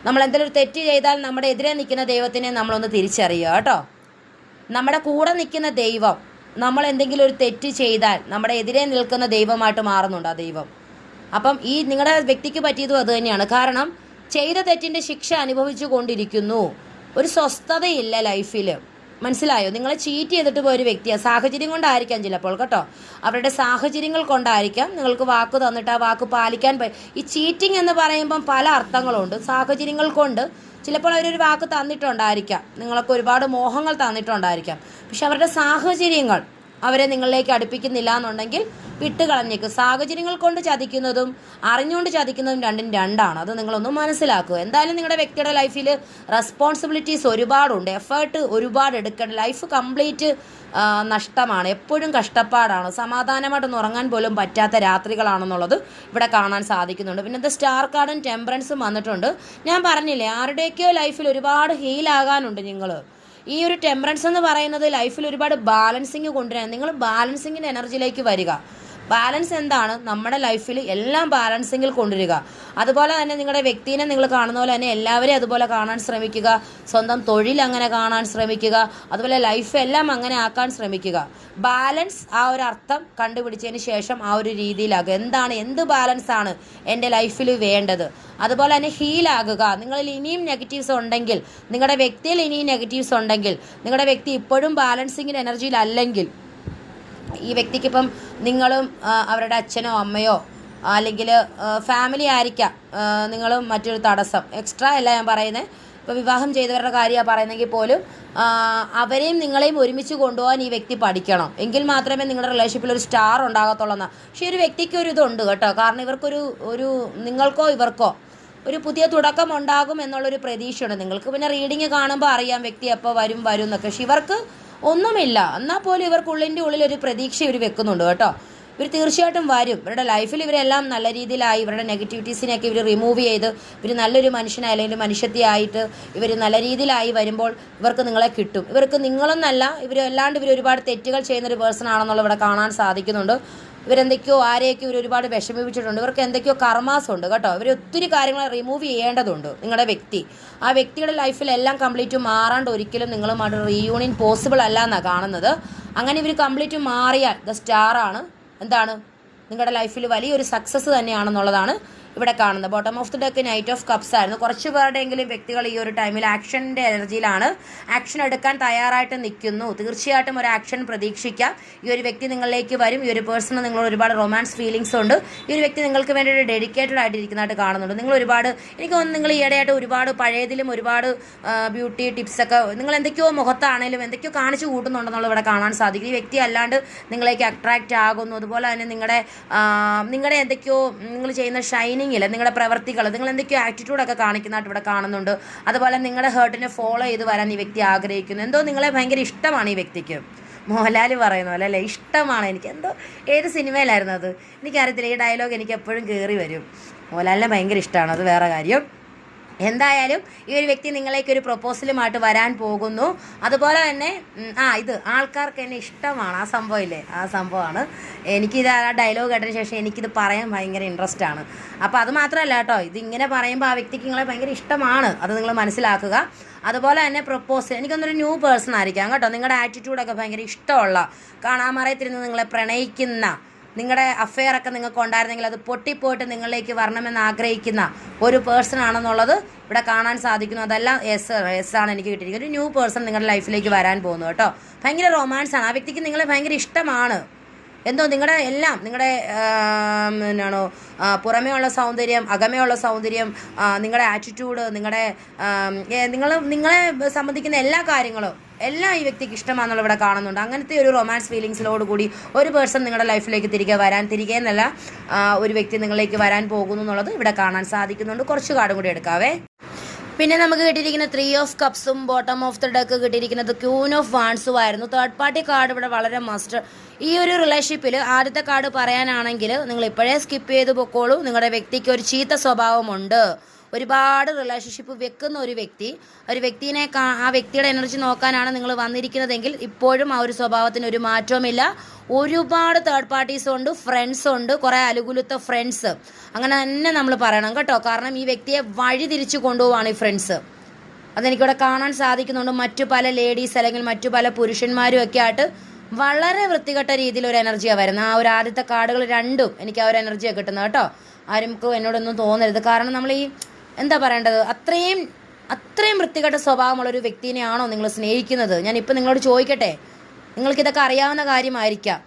നമ്മൾ എന്തെങ്കിലും ഒരു തെറ്റ് ചെയ്താൽ നമ്മുടെ എതിരെ നിൽക്കുന്ന ദൈവത്തിനെ നമ്മളൊന്ന് തിരിച്ചറിയുക കേട്ടോ. നമ്മുടെ കൂടെ നിൽക്കുന്ന ദൈവം, നമ്മൾ എന്തെങ്കിലും ഒരു തെറ്റ് ചെയ്താൽ നമ്മുടെ എതിരെ നിൽക്കുന്ന ദൈവമായിട്ട് മാറുന്നുണ്ട് ആ ദൈവം. അപ്പം ഈ നിങ്ങളുടെ വ്യക്തിക്ക് പറ്റിയതും അത് തന്നെയാണ്. കാരണം ചെയ്ത തെറ്റിൻ്റെ ശിക്ഷ അനുഭവിച്ചു കൊണ്ടിരിക്കുന്നു. ഒരു സ്വസ്ഥതയില്ല ലൈഫിൽ, മനസ്സിലായോ? നിങ്ങളെ ചീറ്റ് ചെയ്തിട്ട് പോയൊരു വ്യക്തിയാണ്. സാഹചര്യം കൊണ്ടായിരിക്കാം ചിലപ്പോൾ കേട്ടോ, അവരുടെ സാഹചര്യങ്ങൾ കൊണ്ടായിരിക്കാം നിങ്ങൾക്ക് വാക്ക് തന്നിട്ട് ആ വാക്ക് പാലിക്കാൻ ഈ ചീറ്റിംഗ് എന്ന് പറയുമ്പം പല അർത്ഥങ്ങളുണ്ട്. സാഹചര്യങ്ങൾ കൊണ്ട് ചിലപ്പോൾ അവരൊരു വാക്ക് തന്നിട്ടുണ്ടായിരിക്കാം, നിങ്ങൾക്ക് ഒരുപാട് മോഹങ്ങൾ തന്നിട്ടുണ്ടായിരിക്കാം. പക്ഷെ അവരുടെ സാഹചര്യങ്ങൾ അവരെ നിങ്ങളിലേക്ക് അടുപ്പിക്കുന്നില്ല എന്നുണ്ടെങ്കിൽ വിട്ടുകളഞ്ഞേക്കും. സാഹചര്യങ്ങൾ കൊണ്ട് ചതിക്കുന്നതും അറിഞ്ഞുകൊണ്ട് ചതിക്കുന്നതും രണ്ടാണ്. അത് നിങ്ങളൊന്ന് മനസ്സിലാക്കുക. എന്തായാലും നിങ്ങളുടെ വ്യക്തിയുടെ ലൈഫിൽ റെസ്പോൺസിബിലിറ്റീസ് ഒരുപാടുണ്ട്, എഫേർട്ട് ഒരുപാട് എടുക്കണം. ലൈഫ് കംപ്ലീറ്റ് നഷ്ടമാണ്, എപ്പോഴും കഷ്ടപ്പാടാണ്, സമാധാനമായിട്ടൊന്ന് ഉറങ്ങാൻ പോലും പറ്റാത്ത രാത്രികളാണെന്നുള്ളത് ഇവിടെ കാണാൻ സാധിക്കുന്നുണ്ട്. പിന്നെ ഇത് സ്റ്റാർ കാർഡും ടെമ്പറൻസും വന്നിട്ടുണ്ട്. ഞാൻ പറഞ്ഞില്ലേ, ആരുടെയൊക്കെയോ ലൈഫിൽ ഒരുപാട് ഹീലാകാനുണ്ട്. നിങ്ങൾ ഈ ഒരു ടെമ്പറൻസ് എന്ന് പറയുന്നത് ലൈഫിൽ ഒരുപാട് ബാലൻസിങ് കൊണ്ടുവരാൻ, നിങ്ങൾ ബാലൻസിങ്ങിൻ്റെ എനർജിയിലേക്ക് വരിക. ബാലൻസ് എന്താണ്? നമ്മുടെ ലൈഫിൽ എല്ലാം ബാലൻസിങ്ങിൽ കൊണ്ടുവരിക. അതുപോലെ തന്നെ നിങ്ങളുടെ വ്യക്തിനെ നിങ്ങൾ കാണുന്ന പോലെ തന്നെ എല്ലാവരെയും അതുപോലെ കാണാൻ ശ്രമിക്കുക. സ്വന്തം തൊഴിൽ അങ്ങനെ കാണാൻ ശ്രമിക്കുക. അതുപോലെ ലൈഫ് എല്ലാം അങ്ങനെ ആക്കാൻ ശ്രമിക്കുക. ബാലൻസ് ആ ഒരു അർത്ഥം കണ്ടുപിടിച്ചതിന് ശേഷം ആ ഒരു രീതിയിലാകുക. എന്ത് ബാലൻസ് ആണ് എൻ്റെ ലൈഫിൽ വേണ്ടത്? അതുപോലെ തന്നെ ഹീലാകുക. നിങ്ങളിൽ ഇനിയും നെഗറ്റീവ്സ് ഉണ്ടെങ്കിൽ, നിങ്ങളുടെ വ്യക്തിയിൽ ഇനിയും നെഗറ്റീവ്സ് ഉണ്ടെങ്കിൽ, നിങ്ങളുടെ വ്യക്തി ഇപ്പോഴും ബാലൻസിങ്ങിൻ്റെ എനർജിയിലല്ലെങ്കിൽ, ഈ വ്യക്തിക്കിപ്പം നിങ്ങളും അവരുടെ അച്ഛനോ അമ്മയോ അല്ലെങ്കിൽ ഫാമിലി ആയിരിക്കാം നിങ്ങളും മറ്റൊരു തടസ്സം. എക്സ്ട്രാ അല്ല ഞാൻ പറയുന്നത്, ഇപ്പോൾ വിവാഹം ചെയ്തവരുടെ കാര്യമാണ് പറയുന്നെങ്കിൽ പോലും അവരെയും നിങ്ങളെയും ഒരുമിച്ച് കൊണ്ടുപോകാൻ ഈ വ്യക്തി പഠിക്കണം. എങ്കിൽ മാത്രമേ നിങ്ങളുടെ റിലേഷൻഷിപ്പിൽ ഒരു സ്റ്റാർ ഉണ്ടാകത്തുള്ളൂ എന്നാണ്. പക്ഷേ ഒരു വ്യക്തിക്ക് ഒരു ഇതുണ്ട് കേട്ടോ. കാരണം ഇവർക്കൊരു നിങ്ങൾക്കോ ഇവർക്കോ ഒരു പുതിയ തുടക്കം ഉണ്ടാകും എന്നുള്ളൊരു പ്രതീക്ഷയുണ്ട് നിങ്ങൾക്ക്. പിന്നെ റീഡിങ് കാണുമ്പോൾ അറിയാം വ്യക്തി എപ്പോൾ വരും എന്നൊക്കെ. പക്ഷെ ഇവർക്ക് ഒന്നുമില്ല, എന്നാൽ പോലും ഇവർക്കുള്ളിൻ്റെ ഉള്ളിലൊരു പ്രതീക്ഷ ഇവർ വെക്കുന്നുണ്ട് കേട്ടോ. ഇവർ തീർച്ചയായിട്ടും വരും. ഇവരുടെ ലൈഫിൽ ഇവരെല്ലാം നല്ല രീതിയിലായി, ഇവരുടെ നെഗറ്റിവിറ്റീസിനെയൊക്കെ ഇവർ റിമൂവ് ചെയ്ത് ഇവർ നല്ലൊരു മനുഷ്യനായി അല്ലെങ്കിൽ മനുഷ്യത്തെയായിട്ട് ഇവർ നല്ല രീതിയിലായി വരുമ്പോൾ ഇവർക്ക് നിങ്ങളെ കിട്ടും. ഇവർക്ക് നിങ്ങളെന്നല്ല, ഇവർ ഒരുപാട് തെറ്റുകൾ ചെയ്യുന്നൊരു പേഴ്സൺ ആണെന്നുള്ള ഇവിടെ കാണാൻ സാധിക്കുന്നുണ്ട്. ഇവരെന്തൊക്കെയോ ആരെയൊക്കെ ഇവർ ഒരുപാട് വിഷമിപ്പിച്ചിട്ടുണ്ട്. ഇവർക്ക് എന്തൊക്കെയോ കർമാസ് ഉണ്ട് കേട്ടോ. ഇവർ ഒത്തിരി കാര്യങ്ങൾ റിമൂവ് ചെയ്യേണ്ടതുണ്ട്. നിങ്ങളുടെ വ്യക്തി, ആ വ്യക്തിയുടെ ലൈഫിൽ എല്ലാം കംപ്ലീറ്റ് മാറാണ്ട് ഒരിക്കലും നിങ്ങളുമായിട്ട് റീയൂണിയൻ പോസിബിൾ അല്ല എന്നാണ് കാണുന്നത്. അങ്ങനെ ഇവർ കംപ്ലീറ്റ് മാറിയാൽ ദ സ്റ്റാർ ആണ്. എന്താണ്? നിങ്ങളുടെ ലൈഫിൽ വലിയൊരു സക്സസ് തന്നെയാണെന്നുള്ളതാണ് ഇവിടെ കാണുന്നത്. Bottom of the deck knight of cups ആയിരുന്നു. കുറച്ച് പേരുടെയെങ്കിലും വ്യക്തികൾ ഈ ഒരു ടൈമിൽ ആക്ഷൻ്റെ എനർജിയിലാണ്, ആക്ഷൻ എടുക്കാൻ തയ്യാറായിട്ട് നിൽക്കുന്നു. തീർച്ചയായിട്ടും ഒരു ആക്ഷൻ പ്രതീക്ഷിക്കാം. ഈ ഒരു വ്യക്തി നിങ്ങളിലേക്ക് വരും. ഈ ഒരു പേഴ്സണ് നിങ്ങൾ ഒരുപാട് റൊമാൻസ് ഫീലിങ്സ് ഉണ്ട്. ഈ ഒരു വ്യക്തി നിങ്ങൾക്ക് വേണ്ടിയിട്ട് ഡെഡിക്കേറ്റഡ് ആയിട്ടിരിക്കുന്നതായിട്ട് കാണുന്നുണ്ട്. നിങ്ങൾ ഒരുപാട്, എനിക്ക് തോന്നുന്നു നിങ്ങൾ ഈയിടെയായിട്ട് ഒരുപാട് പഴയതിലും ഒരുപാട് ബ്യൂട്ടി ടിപ്സൊക്കെ നിങ്ങൾ എന്തൊക്കെയോ മുഖത്താണേലും എന്തൊക്കെയോ കാണിച്ചു കൂട്ടുന്നുണ്ടെന്നുള്ള ഇവിടെ കാണാൻ സാധിക്കും. ഈ വ്യക്തി അല്ലാണ്ട് നിങ്ങളേക്ക് അട്രാക്റ്റ് ആകുന്നു. അതുപോലെ തന്നെ നിങ്ങളുടെ എന്തൊക്കെയോ നിങ്ങൾ ചെയ്യുന്ന ഷൈനിങ്ങിൽ, നിങ്ങളുടെ പ്രവർത്തികൾ, നിങ്ങൾ എന്തൊക്കെയോ ആറ്റിറ്റ്യൂഡൊക്കെ കാണിക്കുന്നതായിട്ട് ഇവിടെ കാണുന്നുണ്ട്. അതുപോലെ നിങ്ങളുടെ ഹേർട്ടിനെ ഫോളോ ചെയ്ത് വരാൻ ഈ വ്യക്തി ആഗ്രഹിക്കുന്നു. എന്തോ നിങ്ങളെ ഭയങ്കര ഇഷ്ടമാണ് ഈ വ്യക്തിക്ക്. മോഹൻലാൽ പറയുന്ന പോലെ അല്ലേ, ഇഷ്ടമാണ് എനിക്ക്. എന്തോ ഏത് സിനിമയിലായിരുന്നു അത് എനിക്കറിയത്തില്ല. ഈ ഡയലോഗ് എനിക്ക് എപ്പോഴും കയറി വരും. മോഹൻലാലിനെ ഭയങ്കര ഇഷ്ടമാണ്, അത് വേറെ കാര്യം. എന്തായാലും ഈ ഒരു വ്യക്തി നിങ്ങളേക്ക് ഒരു പ്രൊപ്പോസലുമായിട്ട് വരാൻ പോകുന്നു. അതുപോലെ തന്നെ ഇത് ആൾക്കാർക്ക് എന്നെ ഇഷ്ടമാണ്, ആ സംഭവം ഇല്ലേ, ആ സംഭവമാണ്. എനിക്കിത് ആ ഡയലോഗ് കേട്ടതിന് ശേഷം എനിക്കിത് പറയാൻ ഭയങ്കര ഇൻട്രസ്റ്റ് ആണ്. അപ്പോൾ അത് മാത്രമല്ല കേട്ടോ, ഇതിങ്ങനെ പറയുമ്പോൾ ആ വ്യക്തിക്ക് നിങ്ങളെ ഭയങ്കര ഇഷ്ടമാണ്, അത് നിങ്ങൾ മനസ്സിലാക്കുക. അതുപോലെ തന്നെ പ്രൊപ്പോസൽ, എനിക്കൊന്നൊരു ന്യൂ പേഴ്സൺ ആയിരിക്കാം കേട്ടോ. നിങ്ങളുടെ ആറ്റിറ്റ്യൂഡൊക്കെ ഭയങ്കര ഇഷ്ടമുള്ള, കാണാമറയത്തിരുന്ന് നിങ്ങളെ പ്രണയിക്കുന്ന, നിങ്ങളുടെ അഫെയർ ഒക്കെ നിങ്ങൾക്ക് ഉണ്ടായിരുന്നെങ്കിൽ അത് പൊട്ടിപ്പോയിട്ട് നിങ്ങളിലേക്ക് വരണമെന്ന് ആഗ്രഹിക്കുന്ന ഒരു പേഴ്സൺ ആണെന്നുള്ളത് ഇവിടെ കാണാൻ സാധിക്കുന്നു. അതല്ല എസ് ആണ് എനിക്ക് കിട്ടിയിരിക്കുന്നത്. ഒരു ന്യൂ പേഴ്സൺ നിങ്ങളുടെ ലൈഫിലേക്ക് വരാൻ പോകുന്നു കേട്ടോ. ഭയങ്കര റൊമാൻസ് ആണ്. ആ വ്യക്തിക്ക് നിങ്ങളെ ഭയങ്കര ഇഷ്ടമാണ്. എന്തോ നിങ്ങളുടെ എല്ലാം, നിങ്ങളുടെ എന്നാണോ പുറമേയുള്ള സൗന്ദര്യം, അകമേയുള്ള സൗന്ദര്യം, നിങ്ങളുടെ ആറ്റിറ്റ്യൂഡ്, നിങ്ങളെ സംബന്ധിക്കുന്ന എല്ലാ കാര്യങ്ങളും എല്ലാം ഈ വ്യക്തിക്ക് ഇഷ്ടമാണെന്നുള്ള ഇവിടെ കാണുന്നുണ്ട്. അങ്ങനത്തെ ഒരു റൊമാൻസ് ഫീലിങ്സിലോട് കൂടി ഒരു പേഴ്സൺ നിങ്ങളുടെ ലൈഫിലേക്ക് തിരികെ എന്നല്ല ഒരു വ്യക്തി നിങ്ങളിലേക്ക് വരാൻ പോകുന്നു എന്നുള്ളത് ഇവിടെ കാണാൻ സാധിക്കുന്നുണ്ട്. കുറച്ച് കാർഡും കൂടി എടുക്കാവേ. പിന്നെ നമുക്ക് കിട്ടിയിരിക്കുന്ന 3 ഓഫ് കപ്സും ബോട്ടം ഓഫ് ദ ഡെക്ക് കിട്ടിയിരിക്കുന്നത് ക്യൂൻ ഓഫ് വാൺസും ആയിരുന്നു. തേർഡ് പാർട്ടി കാർഡ് ഇവിടെ വളരെ മസ്റ്റ്. ഈ ഒരു റിലേഷൻഷിപ്പിൽ ആദ്യത്തെ കാർഡ് പറയാനാണെങ്കിൽ നിങ്ങൾ ഇപ്പോഴേ സ്കിപ്പ് ചെയ്ത് പൊക്കോളൂ. നിങ്ങളുടെ വ്യക്തിക്ക് ഒരു ചീത്ത സ്വഭാവമുണ്ട്. ഒരുപാട് റിലേഷൻഷിപ്പ് വെക്കുന്ന ഒരു വ്യക്തിനെ ആ വ്യക്തിയുടെ എനർജി നോക്കാനാണ് നിങ്ങൾ വന്നിരിക്കുന്നതെങ്കിൽ ഇപ്പോഴും ആ ഒരു സ്വഭാവത്തിന് ഒരു മാറ്റവുമില്ല. ഒരുപാട് തേർഡ് പാർട്ടീസ് ഉണ്ട്, ഫ്രണ്ട്സ് ഉണ്ട്, കുറേ അനുകൂലത്തെ ഫ്രണ്ട്സ്, അങ്ങനെ തന്നെ നമ്മൾ പറയണം കേട്ടോ. കാരണം ഈ വ്യക്തിയെ വഴി തിരിച്ചു കൊണ്ടുപോവാണ് ഈ ഫ്രണ്ട്സ്. അതെനിക്കിവിടെ കാണാൻ സാധിക്കുന്നുണ്ട്. മറ്റു പല ലേഡീസ് അല്ലെങ്കിൽ മറ്റു പല പുരുഷന്മാരും ഒക്കെ ആയിട്ട് വളരെ വൃത്തികെട്ട രീതിയിൽ ഒരു എനർജിയാണ് വരുന്നത്. ആ ഒരു ആദ്യത്തെ കാർഡുകൾ രണ്ടും എനിക്ക് ആ ഒരു എനർജിയാണ് കിട്ടുന്നത് കേട്ടോ. ആർക്കും എന്നോടൊന്നും തോന്നരുത്. കാരണം നമ്മൾ ഈ എന്താ പറയേണ്ടത്, അത്രയും വൃത്തികെട്ട സ്വഭാവമുള്ളൊരു വ്യക്തിനെയാണോ നിങ്ങൾ സ്നേഹിക്കുന്നത്? ഞാനിപ്പോൾ നിങ്ങളോട് ചോദിക്കട്ടെ, നിങ്ങൾക്കിതൊക്കെ അറിയാവുന്ന കാര്യമായിരിക്കാം.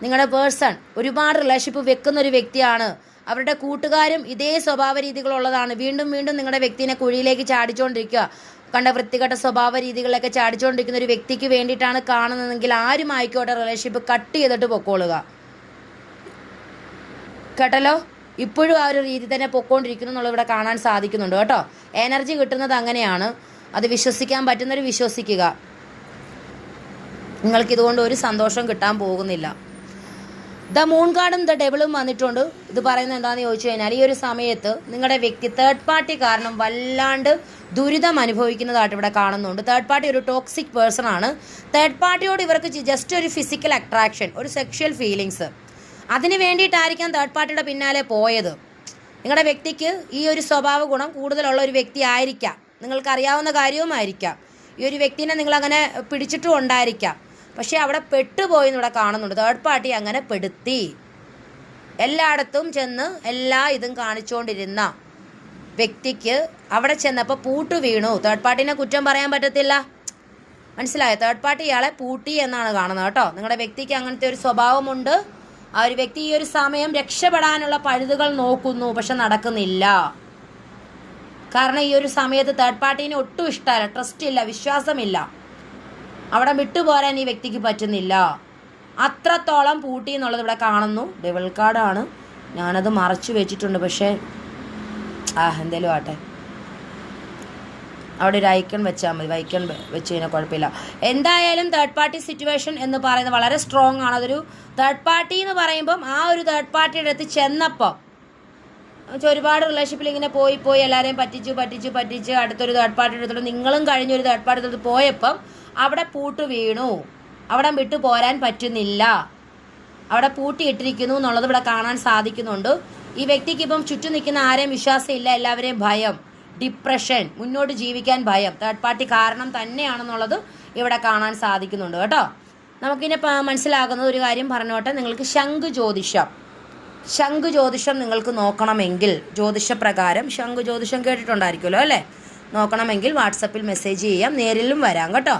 നിങ്ങളുടെ പേഴ്സൺ ഒരുപാട് റിലേഷൻഷിപ്പ് വെക്കുന്ന ഒരു വ്യക്തിയാണ്. അവരുടെ കൂട്ടുകാരും ഇതേ സ്വഭാവ രീതികളുള്ളതാണ്. വീണ്ടും നിങ്ങളുടെ വ്യക്തിനെ കുഴിയിലേക്ക് ചാടിച്ചുകൊണ്ടിരിക്കുക. കണ്ട വൃത്തികെട്ട സ്വഭാവ രീതികളിലൊക്കെ ചാടിച്ചുകൊണ്ടിരിക്കുന്ന ഒരു വ്യക്തിക്ക് വേണ്ടിയിട്ടാണ് കാണുന്നതെങ്കിൽ ആരും ആയിക്കോട്ടെ റിലേഷൻഷിപ്പ് കട്ട് ചെയ്തിട്ട് പൊക്കോളുക കേട്ടല്ലോ. ഇപ്പോഴും ആ ഒരു രീതി തന്നെ പൊക്കോണ്ടിരിക്കുന്നു എന്നുള്ളത് ഇവിടെ കാണാൻ സാധിക്കുന്നുണ്ട് കേട്ടോ. എനർജി കിട്ടുന്നത് അങ്ങനെയാണ്. അത് വിശ്വസിക്കാൻ പറ്റുന്നവർ വിശ്വസിക്കുക. നിങ്ങൾക്കിതുകൊണ്ട് ഒരു സന്തോഷം കിട്ടാൻ പോകുന്നില്ല. ദ മൂൺ കാർഡും ദ ഡെവിളും വന്നിട്ടുണ്ട്. ഇത് പറയുന്നത് എന്താണെന്ന് ചോദിച്ചു കഴിഞ്ഞാൽ ഈ ഒരു സമയത്ത് നിങ്ങളുടെ വ്യക്തി തേർഡ് പാർട്ടി കാരണം വല്ലാണ്ട് ദുരിതം അനുഭവിക്കുന്നതായിട്ട് ഇവിടെ കാണുന്നുണ്ട്. തേർഡ് പാർട്ടി ഒരു ടോക്സിക് പേഴ്സൺ ആണ്. തേർഡ് പാർട്ടിയോട് ഇവർക്ക് ജസ്റ്റ് ഒരു ഫിസിക്കൽ അട്രാക്ഷൻ, ഒരു സെക്ഷൽ ഫീലിങ്സ്, അതിന് വേണ്ടിയിട്ടായിരിക്കാം തേർഡ് പാർട്ടിയുടെ പിന്നാലെ പോയത്. നിങ്ങളുടെ വ്യക്തിക്ക് ഈ ഒരു സ്വഭാവ ഗുണം കൂടുതലുള്ള ഒരു വ്യക്തി ആയിരിക്കാം. നിങ്ങൾക്കറിയാവുന്ന കാര്യവുമായിരിക്കാം. ഈ ഒരു വ്യക്തിനെ നിങ്ങളങ്ങനെ പിടിച്ചിട്ടും ഉണ്ടായിരിക്കാം. പക്ഷേ അവിടെ പെട്ടുപോയി ഇവിടെ കാണുന്നുണ്ട്. തേർഡ് പാർട്ടി അങ്ങനെ പെടുത്തി എല്ലായിടത്തും ചെന്ന് എല്ലാ ഇതും കാണിച്ചുകൊണ്ടിരുന്ന വ്യക്തിക്ക് അവിടെ ചെന്നപ്പോൾ പൂട്ടു വീണു. തേർഡ് പാർട്ടിനെ കുറ്റം പറയാൻ പറ്റത്തില്ല. മനസ്സിലായോ? തേർഡ് പാർട്ടി ഇയാളെ പൂട്ടി എന്നാണ് കാണുന്നത് കേട്ടോ. നിങ്ങളുടെ വ്യക്തിക്ക് അങ്ങനത്തെ ഒരു സ്വഭാവമുണ്ട്. ആ ഒരു വ്യക്തി ഈ ഒരു സമയം രക്ഷപ്പെടാനുള്ള പഴുതുകൾ നോക്കുന്നു, പക്ഷെ നടക്കുന്നില്ല. കാരണം ഈ ഒരു സമയത്ത് തേർഡ് പാർട്ടീനെ ഒട്ടും ഇഷ്ടമല്ല, ട്രസ്റ്റ് ഇല്ല, വിശ്വാസമില്ല. അവിടെ വിട്ടുപോരാൻ ഈ വ്യക്തിക്ക് പറ്റുന്നില്ല. അത്രത്തോളം പൂട്ടി എന്നുള്ളത് ഇവിടെ കാണുന്നു. ഡെവിൾ കാർഡാണ്. ഞാനത് മറച്ചു വെച്ചിട്ടുണ്ട്. പക്ഷേ എന്തേലും ആട്ടെ, അവിടെ ഒരു ഐക്കൺ വെച്ചാൽ മതി. ഐക്കൺ വെച്ച് കഴിഞ്ഞാൽ കുഴപ്പമില്ല. എന്തായാലും തേർഡ് പാർട്ടി സിറ്റുവേഷൻ എന്ന് പറയുന്നത് വളരെ സ്ട്രോങ് ആണ്. അതൊരു തേർഡ് പാർട്ടി എന്ന് പറയുമ്പം ആ ഒരു തേർഡ് പാർട്ടിയുടെ അടുത്ത് ചെന്നപ്പം ഒരുപാട് റിലേഷൻഷിപ്പിൽ ഇങ്ങനെ പോയി എല്ലാവരെയും പറ്റിച്ച് അടുത്തൊരു തേർഡ് പാർട്ടിയുടെ അടുത്തോട്ട് നിങ്ങളും കഴിഞ്ഞൊരു തേർഡ് പാർട്ടിയുടെ അടുത്ത് പോയപ്പം അവിടെ പൂട്ട് വീണു. അവിടെ വിട്ടു പോരാൻ പറ്റുന്നില്ല. അവിടെ പൂട്ടിയിട്ടിരിക്കുന്നു എന്നുള്ളത് ഇവിടെ കാണാൻ സാധിക്കുന്നുണ്ട്. ഈ വ്യക്തിക്ക് ഇപ്പം ചുറ്റും നിൽക്കുന്ന ആരെയും വിശ്വാസമില്ല, എല്ലാവരെയും ഭയം, ഡിപ്രഷൻ, മുന്നോട്ട് ജീവിക്കാൻ ഭയം, തേർഡ് പാർട്ടി കാരണം തന്നെയാണെന്നുള്ളത് ഇവിടെ കാണാൻ സാധിക്കുന്നുണ്ട് കേട്ടോ. നമുക്കിനി മനസ്സിലാകുന്ന ഒരു കാര്യം പറഞ്ഞോട്ടെ. നിങ്ങൾക്ക് ശംഖ് ജ്യോതിഷം നിങ്ങൾക്ക് നോക്കണമെങ്കിൽ, ജ്യോതിഷപ്രകാരം ശംഖ് ജ്യോതിഷം കേട്ടിട്ടുണ്ടായിരിക്കുമല്ലോ അല്ലേ? നോക്കണമെങ്കിൽ വാട്സപ്പിൽ മെസ്സേജ് ചെയ്യാം, നേരിലും വരാം കേട്ടോ.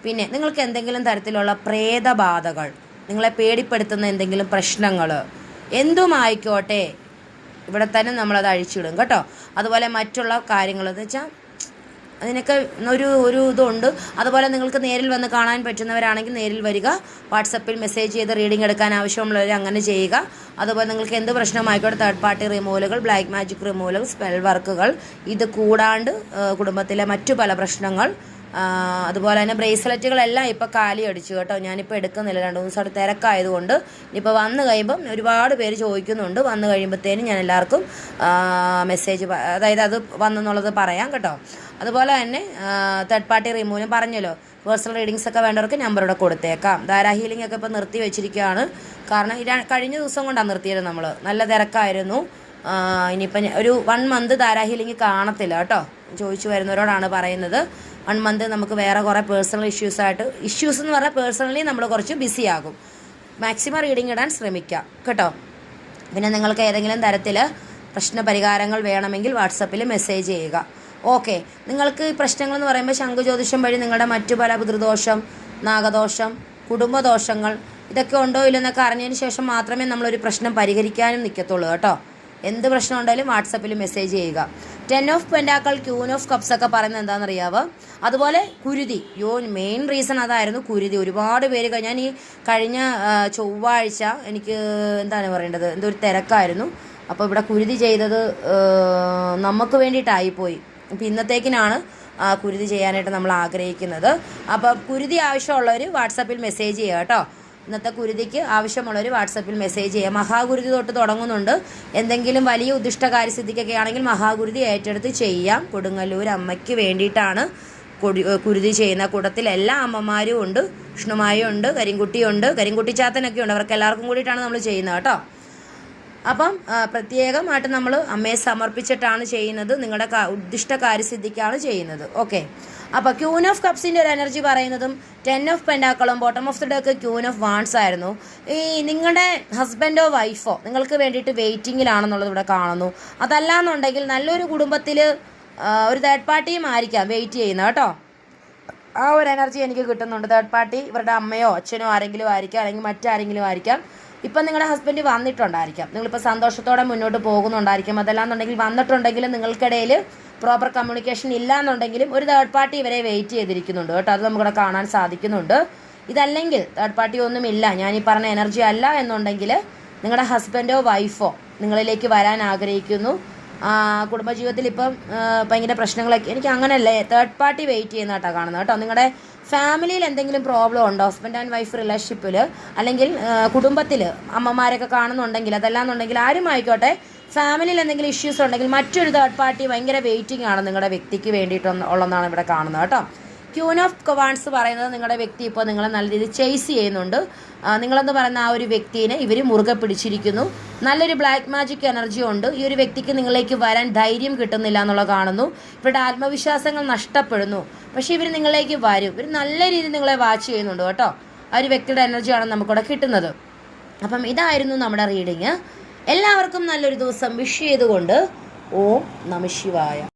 പിന്നെ നിങ്ങൾക്ക് എന്തെങ്കിലും തരത്തിലുള്ള പ്രേതബാധകൾ, നിങ്ങളെ പേടിപ്പെടുത്തുന്ന എന്തെങ്കിലും പ്രശ്നങ്ങൾ എന്തുമായിക്കോട്ടെ ഇവിടെ തന്നെ നമ്മളത് അഴിച്ചിടും കേട്ടോ. അതുപോലെ മറ്റുള്ള കാര്യങ്ങൾ എന്ന് വെച്ചാൽ അതിനൊക്കെ ഒരു ഇതുണ്ട്. അതുപോലെ നിങ്ങൾക്ക് നേരിൽ വന്ന് കാണാൻ പറ്റുന്നവരാണെങ്കിൽ നേരിൽ വരിക. വാട്സപ്പിൽ മെസ്സേജ് ചെയ്ത് റീഡിംഗ് എടുക്കാൻ ആവശ്യമുള്ളവർ അങ്ങനെ ചെയ്യുക. അതുപോലെ നിങ്ങൾക്ക് എന്ത് പ്രശ്നമായിക്കോട്ടെ, തേർഡ് പാർട്ടി റിമൂവലുകൾ, ബ്ലാക്ക് മാജിക് റിമൂവലുകൾ, സ്പെൽ വർക്കുകൾ, ഇത് കൂടാണ്ട് കുടുംബത്തിലെ മറ്റു പല പ്രശ്നങ്ങൾ, അതുപോലെ തന്നെ ബ്രേസ്ലെറ്റുകളെല്ലാം ഇപ്പോൾ കാലി അടിച്ചു കേട്ടോ. ഞാനിപ്പോൾ എടുക്കുന്നില്ല, 2 ദിവസമായിട്ട് തിരക്കായതുകൊണ്ട്. ഇനിയിപ്പോൾ വന്നു കഴിയുമ്പം ഒരുപാട് പേര് ചോദിക്കുന്നുണ്ട്. വന്നു കഴിയുമ്പോഴത്തേനും ഞാൻ എല്ലാവർക്കും മെസ്സേജ്, അതായത് അത് വന്നെന്നുള്ളത് പറയാം കേട്ടോ. അതുപോലെ തന്നെ തേർഡ് പാർട്ടി റിമൂവിന് പറഞ്ഞല്ലോ, പേഴ്സണൽ റീഡിങ്സ് ഒക്കെ വേണ്ടവർക്ക് നമ്പർ ഇവിടെ കൊടുത്തേക്കാം. ധാരാ ഹീലിംഗ് ഒക്കെ ഇപ്പോൾ നിർത്തി വെച്ചിരിക്കുകയാണ്. കാരണം കഴിഞ്ഞ ദിവസം കൊണ്ടാണ് നിർത്തിയത്. നമ്മൾ നല്ല തിരക്കായിരുന്നു. ഇനിയിപ്പം ഒരു 1 മന്ത് ധാരാ ഹീലിംഗ് കാണത്തില്ല കേട്ടോ. ചോദിച്ചു വരുന്നവരോടാണ് പറയുന്നത്. 1 മന്ത് നമുക്ക് വേറെ കുറേ പേഴ്സണൽ ഇഷ്യൂസ് എന്ന് പറഞ്ഞാൽ പേഴ്സണലി നമ്മൾ കുറച്ച് ബിസി ആകും. മാക്സിമം റീഡിംഗ് ഇടാൻ ശ്രമിക്കുക കേട്ടോ. പിന്നെ നിങ്ങൾക്ക് ഏതെങ്കിലും തരത്തിൽ പ്രശ്ന പരിഹാരങ്ങൾ വേണമെങ്കിൽ വാട്സപ്പിൽ മെസ്സേജ് ചെയ്യുക. ഓക്കെ. നിങ്ങൾക്ക് ഈ പ്രശ്നങ്ങൾ എന്ന് പറയുമ്പോൾ ശംഖുജ്യോതിഷം വഴി നിങ്ങളുടെ മറ്റു പല പിതൃദോഷം, നാഗദോഷം, കുടുംബദോഷങ്ങൾ ഇതൊക്കെ ഉണ്ടോ ഇല്ലെന്നൊക്കെ അറിഞ്ഞതിന് ശേഷം മാത്രമേ നമ്മളൊരു പ്രശ്നം പരിഹരിക്കാനും നിൽക്കത്തുള്ളൂ കേട്ടോ. എന്ത് പ്രശ്നം ഉണ്ടെങ്കിലും വാട്സപ്പിൽ മെസ്സേജ് ചെയ്യുക. 10 ഓഫ് പെൻറ്റാക്കൾ, ക്യൂൻ ഓഫ് കപ്സ് ഒക്കെ പറയുന്നത് എന്താണെന്നറിയാവോ? അതുപോലെ കുരുതി. മെയിൻ റീസൺ അതായിരുന്നു, കുരുതി. ഒരുപാട് പേര് ഞാൻ ഈ കഴിഞ്ഞ ചൊവ്വാഴ്ച എനിക്ക് എന്താണ് പറയേണ്ടത്, എന്തോ ഒരു തിരക്കായിരുന്നു. അപ്പോൾ ഇവിടെ കുരുതി ചെയ്തത് നമുക്ക് വേണ്ടിയിട്ടായിപ്പോയി. അപ്പം ഇന്നത്തേക്കിനാണ് കുരുതി ചെയ്യാനായിട്ട് നമ്മൾ ആഗ്രഹിക്കുന്നത്. അപ്പോൾ കുരുതി ആവശ്യമുള്ളവർ വാട്സപ്പിൽ മെസ്സേജ് ചെയ്യുക കേട്ടോ. ഇന്നത്തെ കുരുതിക്ക് ആവശ്യമുള്ളവർ വാട്സപ്പിൽ മെസ്സേജ് ചെയ്യുക. മഹാകുരുതി തൊട്ട് തുടങ്ങുന്നുണ്ട്. എന്തെങ്കിലും വലിയ ഉദ്ദിഷ്ട കാര്യസിദ്ധിക്കൊക്കെ ആണെങ്കിൽ മഹാകുരുതി ഏറ്റെടുത്ത് ചെയ്യാം. കൊടുങ്ങല്ലൂർ അമ്മയ്ക്ക് വേണ്ടിയിട്ടാണ് കുരുതി ചെയ്യുന്ന. കൂട്ടത്തിൽ എല്ലാ അമ്മമാരും ഉണ്ട്, വിഷ്ണുമായും ഉണ്ട്, കരിങ്കുട്ടിയുണ്ട്, കരിങ്കുട്ടിച്ചാത്തനൊക്കെ ഉണ്ട്. അവർക്ക് എല്ലാവർക്കും കൂടിയിട്ടാണ് നമ്മൾ ചെയ്യുന്നത് കേട്ടോ. അപ്പം പ്രത്യേകമായിട്ട് നമ്മൾ അമ്മയെ സമർപ്പിച്ചിട്ടാണ് ചെയ്യുന്നത്. നിങ്ങളുടെ ഉദ്ദിഷ്ട കാര്യസിദ്ധിക്കാണ് ചെയ്യുന്നത്. ഓക്കെ. അപ്പോൾ ക്യൂൻ ഓഫ് കപ്സിൻ്റെ ഒരു എനർജി പറയുന്നതും 10 ഓഫ് പെൻറ്റാക്കളും bottom of the deck queen of wands ആയിരുന്നു. ഈ നിങ്ങളുടെ ഹസ്ബൻഡോ വൈഫോ നിങ്ങൾക്ക് വേണ്ടിയിട്ട് വെയിറ്റിങ്ങിലാണെന്നുള്ളത് ഇവിടെ കാണുന്നു. അതല്ലാന്നുണ്ടെങ്കിൽ നല്ലൊരു കുടുംബത്തിൽ ഒരു തേർഡ് പാർട്ടിയും ആയിരിക്കാം വെയിറ്റ് ചെയ്യുന്നത് കേട്ടോ. ആ ഒരു എനർജി എനിക്ക് കിട്ടുന്നുണ്ട്. തേർഡ് പാർട്ടി ഇവരുടെ അമ്മയോ അച്ഛനോ ആരെങ്കിലും ആയിരിക്കാം, അല്ലെങ്കിൽ മറ്റാരെങ്കിലും ആയിരിക്കാം. ഇപ്പം നിങ്ങളുടെ ഹസ്ബൻഡ് വന്നിട്ടുണ്ടായിരിക്കാം, നിങ്ങളിപ്പോൾ സന്തോഷത്തോടെ മുന്നോട്ട് പോകുന്നുണ്ടായിരിക്കും. അതല്ലാന്നുണ്ടെങ്കിൽ വന്നിട്ടുണ്ടെങ്കിൽ നിങ്ങൾക്കിടയിൽ പ്രോപ്പർ കമ്മ്യൂണിക്കേഷൻ ഇല്ല എന്നുണ്ടെങ്കിലും ഒരു തേർഡ് പാർട്ടി ഇവരെ വെയിറ്റ് ചെയ്തിരിക്കുന്നുണ്ട് കേട്ടോ. അത് നമുക്കിവിടെ കാണാൻ സാധിക്കുന്നുണ്ട്. ഇതല്ലെങ്കിൽ തേർഡ് പാർട്ടി ഒന്നുമില്ല, ഞാൻ ഈ പറഞ്ഞ എനർജി അല്ല എന്നുണ്ടെങ്കിൽ നിങ്ങളുടെ ഹസ്ബൻഡോ വൈഫോ നിങ്ങളിലേക്ക് വരാൻ ആഗ്രഹിക്കുന്നു. കുടുംബജീവിതത്തിൽ ഇപ്പം ഭയങ്കര പ്രശ്നങ്ങളൊക്കെ, എനിക്ക് അങ്ങനെയല്ലേ തേർഡ് പാർട്ടി വെയിറ്റ് ചെയ്യുന്നതായിട്ടാണ് കാണുന്നത് കേട്ടോ. നിങ്ങളുടെ ഫാമിലിയിൽ എന്തെങ്കിലും പ്രോബ്ലം ഉണ്ടോ, ഹസ്ബൻഡ് ആൻഡ് വൈഫ് റിലേഷൻഷിപ്പിൽ, അല്ലെങ്കിൽ കുടുംബത്തിൽ അമ്മമാരൊക്കെ കാണുന്നുണ്ടെങ്കിൽ, അതല്ലാന്നുണ്ടെങ്കിൽ ആരും ആയിക്കോട്ടെ, ഫാമിലിയിൽ എന്തെങ്കിലും ഇഷ്യൂസ് ഉണ്ടെങ്കിൽ മറ്റൊരു തേർഡ് പാർട്ടി ഭയങ്കര വെയിറ്റിംഗ് ആണ് നിങ്ങളുടെ വ്യക്തിക്ക് വേണ്ടിയിട്ടുള്ളതാണ് ഇവിടെ കാണുന്നത് കേട്ടോ. ക്യൂൻ ഓഫ് കവാൻസ് പറയുന്നത് നിങ്ങളുടെ വ്യക്തി ഇപ്പോൾ നിങ്ങളെ നല്ല രീതിയിൽ ചേസ് ചെയ്യുന്നുണ്ട്. നിങ്ങളെന്ന് പറയുന്ന ആ ഒരു വ്യക്തിനെ ഇവർ മുറുകെ പിടിച്ചിരിക്കുന്നു. നല്ലൊരു ബ്ലാക്ക് മാജിക് എനർജി ഉണ്ട്. ഈ ഒരു വ്യക്തിക്ക് നിങ്ങളിലേക്ക് വരാൻ ധൈര്യം കിട്ടുന്നില്ല എന്നുള്ളത് കാണുന്നു. ഇവരുടെ ആത്മവിശ്വാസങ്ങൾ നഷ്ടപ്പെടുന്നു. പക്ഷേ ഇവർ നിങ്ങളിലേക്ക് വരും. ഇവർ നല്ല രീതിയിൽ നിങ്ങളെ വാച്ച് ചെയ്യുന്നുണ്ട് കേട്ടോ. ആ ഒരു വ്യക്തിയുടെ എനർജിയാണ് നമുക്കിവിടെ കിട്ടുന്നത്. അപ്പം ഇതായിരുന്നു നമ്മുടെ റീഡിങ്. എല്ലാവർക്കും നല്ലൊരു ദിവസം വിഷ് ചെയ്തുകൊണ്ട് ഓം നമഃ ശിവായ.